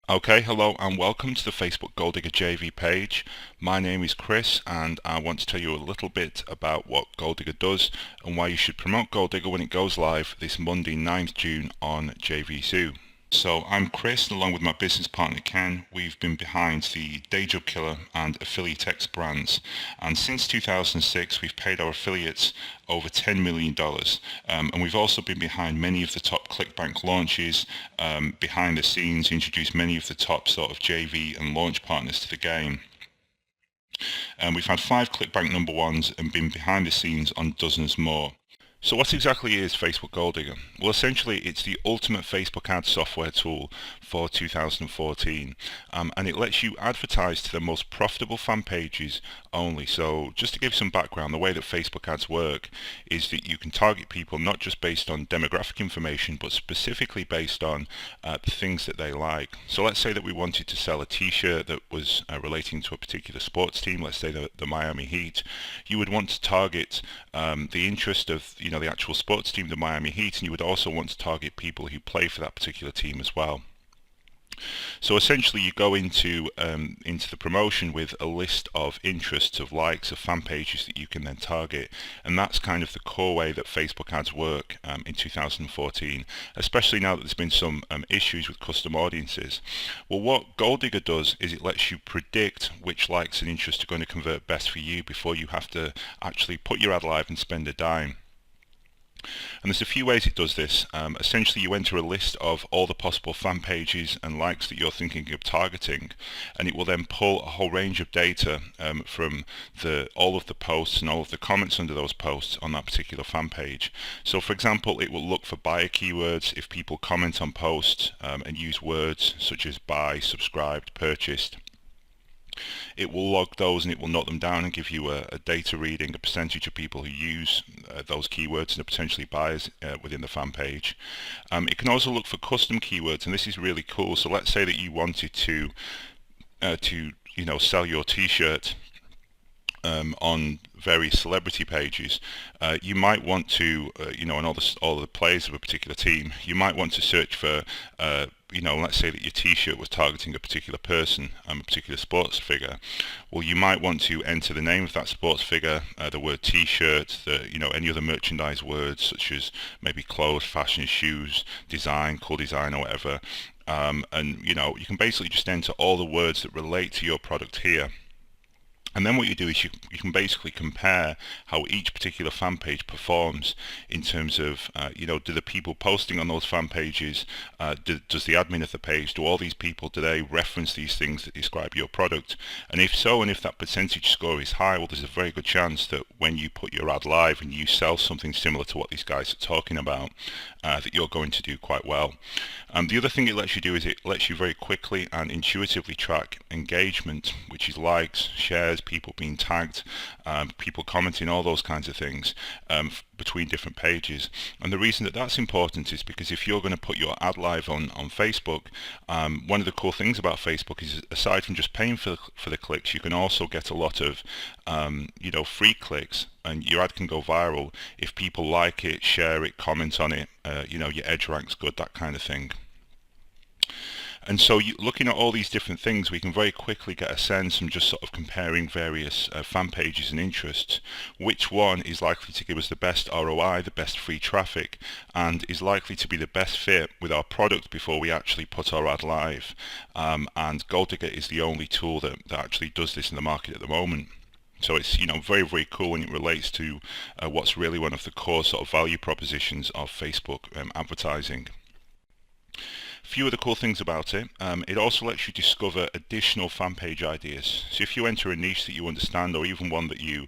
Okay, hello and welcome to the Facebook Gold Digger JV page. My name is Chris and I want to tell you a little bit about what Gold Digger does and why you should promote Gold Digger when it goes live this Monday 9th June on JV Zoo. So I'm Chris, and along with my business partner Ken, we've been behind the Day Job Killer and Affiliatex brands. And since 2006, we've paid our affiliates over $10 million. And we've also been behind many of the top ClickBank launches, behind the scenes, introduced many of the top sort of JV and launch partners to the game. And we've had 5 ClickBank number ones and been behind the scenes on dozens more. So what exactly is Facebook Gold Digger? Well, essentially it's the ultimate Facebook ad software tool for 2014, and it lets you advertise to the most profitable fan pages only. So just to give some background, the way that Facebook ads work is that you can target people not just based on demographic information, but specifically based on the things that they like. So let's say that we wanted to sell a t-shirt that was relating to a particular sports team, let's say the Miami Heat. You would want to target the interest of the actual sports team, the Miami Heat, and you would also want to target people who play for that particular team as well. So essentially you go into the promotion with a list of interests, of likes, of fan pages that you can then target, and that's kind of the core way that Facebook ads work in 2014, especially now that there's been some issues with custom audiences. Well, what Gold Digger does is it lets you predict which likes and interests are going to convert best for you before you have to actually put your ad live and spend a dime. And there's a few ways it does this. Essentially you enter a list of all the possible fan pages and likes that you're thinking of targeting, and it will then pull a whole range of data from all of the posts and all of the comments under those posts on that particular fan page. So for example, it will look for buyer keywords if people comment on posts and use words such as buy, subscribed, purchased. It will log those and it will note them down and give you a data reading, a percentage of people who use those keywords and are potentially buyers within the fan page. It can also look for custom keywords, and this is really cool. So let's say that you wanted to sell your t-shirt on various celebrity pages. You might want to, on all the players of a particular team, you might want to search for, let's say that your t-shirt was targeting a particular person, a particular sports figure. Well, you might want to enter the name of that sports figure, the word t-shirt, any other merchandise words such as maybe clothes, fashion, shoes, design, cool design, or whatever. And you can basically just enter all the words that relate to your product here. And then what you do is you can basically compare how each particular fan page performs in terms of, do the people posting on those fan pages, does the admin of the page, do all these people, do they reference these things that describe your product? And if so, and if that percentage score is high, well, there's a very good chance that when you put your ad live and you sell something similar to what these guys are talking about, that you're going to do quite well. The other thing it lets you do is it lets you very quickly and intuitively track engagement, which is likes, shares, people being tagged, people commenting, all those kinds of things between different pages. And the reason that that's important is because if you're going to put your ad live on Facebook, one of the cool things about Facebook is, aside from just paying for the clicks, you can also get a lot of free clicks, and your ad can go viral if people like it, share it, comment on it, your edge rank's good, that kind of thing. And so looking at all these different things, we can very quickly get a sense from just sort of comparing various fan pages and interests, which one is likely to give us the best ROI, the best free traffic, and is likely to be the best fit with our product before we actually put our ad live. And Gold Digger is the only tool that actually does this in the market at the moment. So it's very, very cool, and it relates to what's really one of the core sort of value propositions of Facebook advertising. Few of the cool things about it, it also lets you discover additional fan page ideas. So if you enter a niche that you understand, or even one that you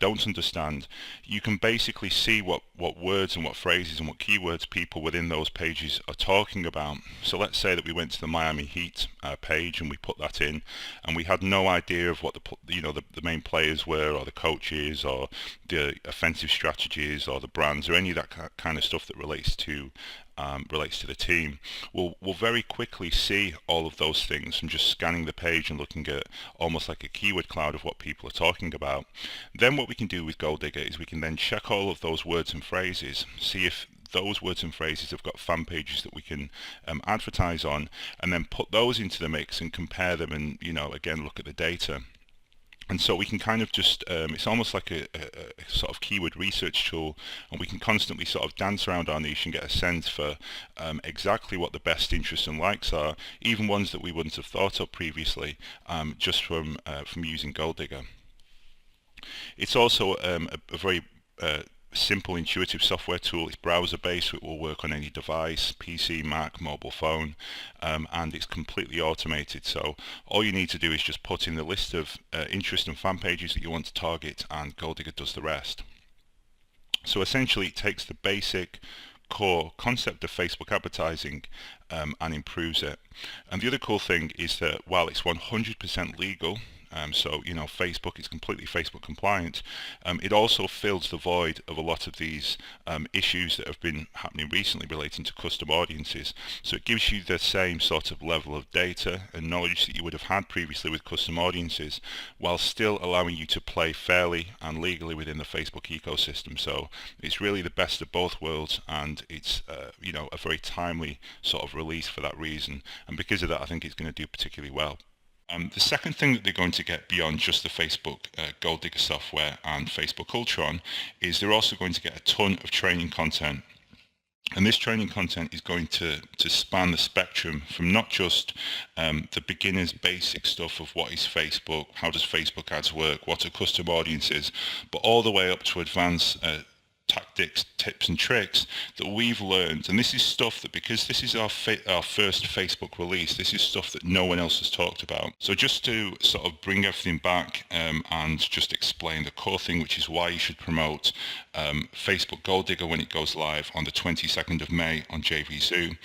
don't understand, you can basically see what words and what phrases and what keywords people within those pages are talking about. So let's say that we went to the Miami Heat page and we put that in, and we had no idea of what the main players were, or the coaches, or the offensive strategies, or the brands, or any of that kind of stuff that relates to the team. We'll very quickly see all of those things from just scanning the page and looking at almost like a keyword cloud of what people are talking about. Then what we can do with Gold Digger is we can then check all of those words and phrases, see if those words and phrases have got fan pages that we can advertise on, and then put those into the mix and compare them, and again look at the data. And so we can kind of just, it's almost like a sort of keyword research tool, and we can constantly sort of dance around our niche and get a sense for exactly what the best interests and likes are, even ones that we wouldn't have thought of previously, just from using Gold Digger. It's also a very simple, intuitive software tool. It's browser-based, so it will work on any device, PC, Mac, mobile phone, and it's completely automated. So all you need to do is just put in the list of interest and fan pages that you want to target, and Gold Digger does the rest. So essentially, it takes the basic core concept of Facebook advertising and improves it. And the other cool thing is that while it's 100% legal, so Facebook is completely Facebook compliant, it also fills the void of a lot of these issues that have been happening recently relating to custom audiences. So it gives you the same sort of level of data and knowledge that you would have had previously with custom audiences, while still allowing you to play fairly and legally within the Facebook ecosystem. So it's really the best of both worlds, and it's a very timely sort of release for that reason, and because of that I think it's going to do particularly well. The second thing that they're going to get beyond just the Facebook Gold Digger software and Facebook Ultron is they're also going to get a ton of training content. And this training content is going to span the spectrum from not just the beginner's basic stuff of what is Facebook, how does Facebook ads work, what are custom audiences, but all the way up to advanced tactics, tips and tricks that we've learned. And this is stuff that, because this is our first Facebook release, this is stuff that no one else has talked about. So just to sort of bring everything back and just explain the core thing, which is why you should promote Facebook Gold Digger when it goes live on the 22nd of May on JVZoo.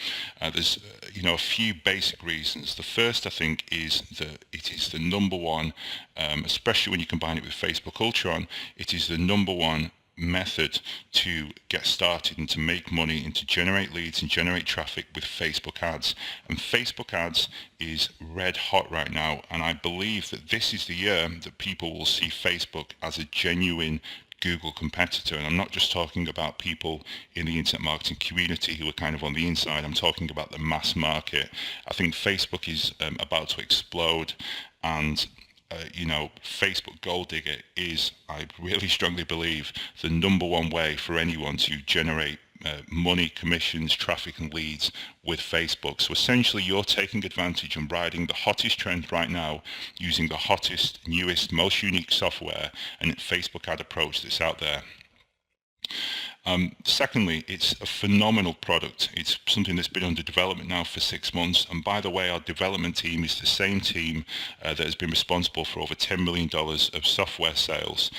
There's a few basic reasons. The first, I think, is that it is the number one, especially when you combine it with Facebook Ultron, it is the number one method to get started and to make money and to generate leads and generate traffic with Facebook ads. And Facebook ads is red hot right now, and I believe that this is the year that people will see Facebook as a genuine Google competitor. And I'm not just talking about people in the internet marketing community who are kind of on the inside, I'm talking about the mass market. I think Facebook is about to explode, and Facebook Gold Digger is, I really strongly believe, the number one way for anyone to generate money, commissions, traffic and leads with Facebook. So essentially you're taking advantage and riding the hottest trend right now using the hottest, newest, most unique software and Facebook ad approach that's out there. Secondly, it's a phenomenal product. It's something that's been under development now for 6 months. And by the way, our development team is the same team that has been responsible for over $10 million of software sales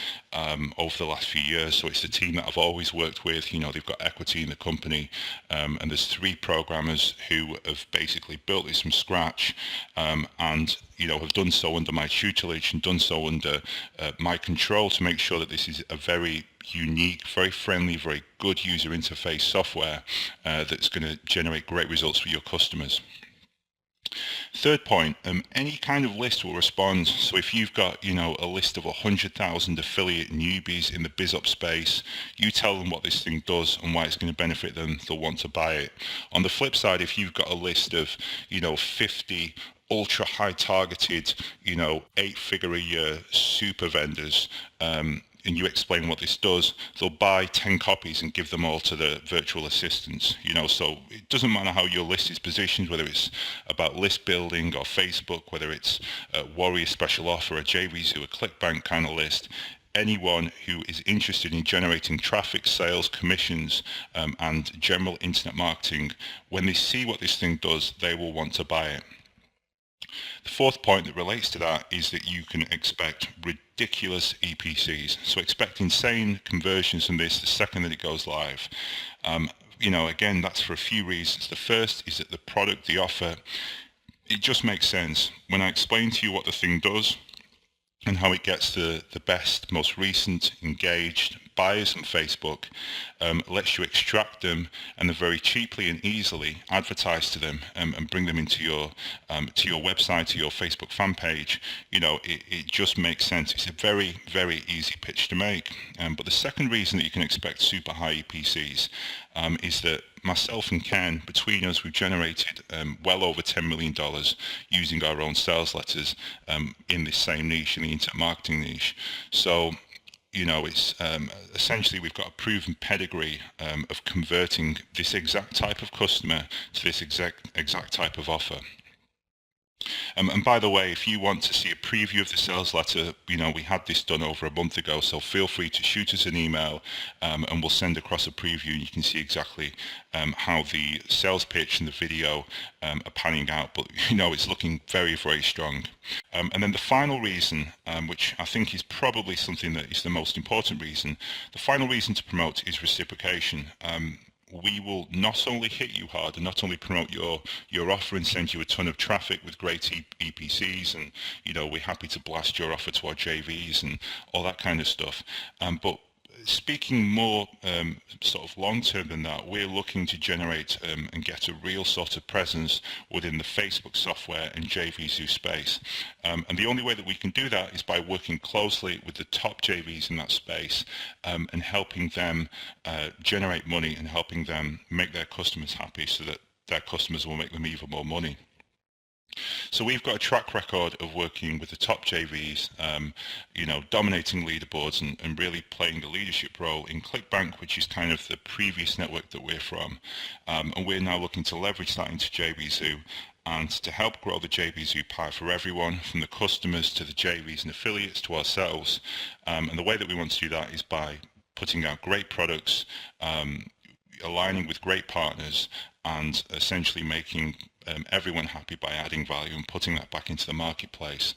over the last few years. So it's the team that I've always worked with. They've got equity in the company, and there's 3 programmers who have basically built this from scratch, and have done so under my tutelage and done so under my control to make sure that this is a very unique, very friendly, very good user interface software that's going to generate great results for your customers. Third point, any kind of list will respond. So if you've got, a list of 100,000 affiliate newbies in the BizOps space, you tell them what this thing does and why it's going to benefit them, they'll want to buy it. On the flip side, if you've got a list of, 50 ultra high targeted, 8-figure a year super vendors, and you explain what this does, they'll buy 10 copies and give them all to the virtual assistants. So it doesn't matter how your list is positioned, whether it's about list building or Facebook, whether it's a Warrior special offer, a JVZoo, a ClickBank kind of list. Anyone who is interested in generating traffic, sales, commissions, and general internet marketing, when they see what this thing does, they will want to buy it. The fourth point that relates to that is that you can expect ridiculous EPCs. So expect insane conversions from this the second that it goes live. Again, that's for a few reasons. The first is that the product, the offer, it just makes sense. When I explain to you what the thing does and how it gets the best, most recent, engaged buyers on Facebook, lets you extract them and then very cheaply and easily advertise to them and bring them into your website, to your Facebook fan page. It just makes sense. It's a very, very easy pitch to make. But the second reason that you can expect super high EPCs is that myself and Ken, between us, we've generated well over $10 million using our own sales letters in this same niche, in the internet marketing niche. So, it's essentially we've got a proven pedigree of converting this exact type of customer to this exact type of offer. And by the way, if you want to see a preview of the sales letter, we had this done over a month ago, so feel free to shoot us an email and we'll send across a preview. You can see exactly how the sales pitch and the video are panning out, but it's looking very, very strong. And then the final reason, which I think is probably something that is the most important reason, the final reason to promote is reciprocation. We will not only hit you hard and not only promote your offer and send you a ton of traffic with great EPCs, and we're happy to blast your offer to our JVs and all that kind of stuff, but speaking more sort of long term than that, we're looking to generate and get a real sort of presence within the Facebook software and JVZoo space. And the only way that we can do that is by working closely with the top JVs in that space and helping them generate money and helping them make their customers happy so that their customers will make them even more money. So we've got a track record of working with the top JVs, dominating leaderboards and really playing the leadership role in ClickBank, which is kind of the previous network that we're from. And we're now looking to leverage that into JVZoo and to help grow the JVZoo pie for everyone, from the customers to the JVs and affiliates to ourselves. And the way that we want to do that is by putting out great products, aligning with great partners, and essentially making everyone happy by adding value and putting that back into the marketplace.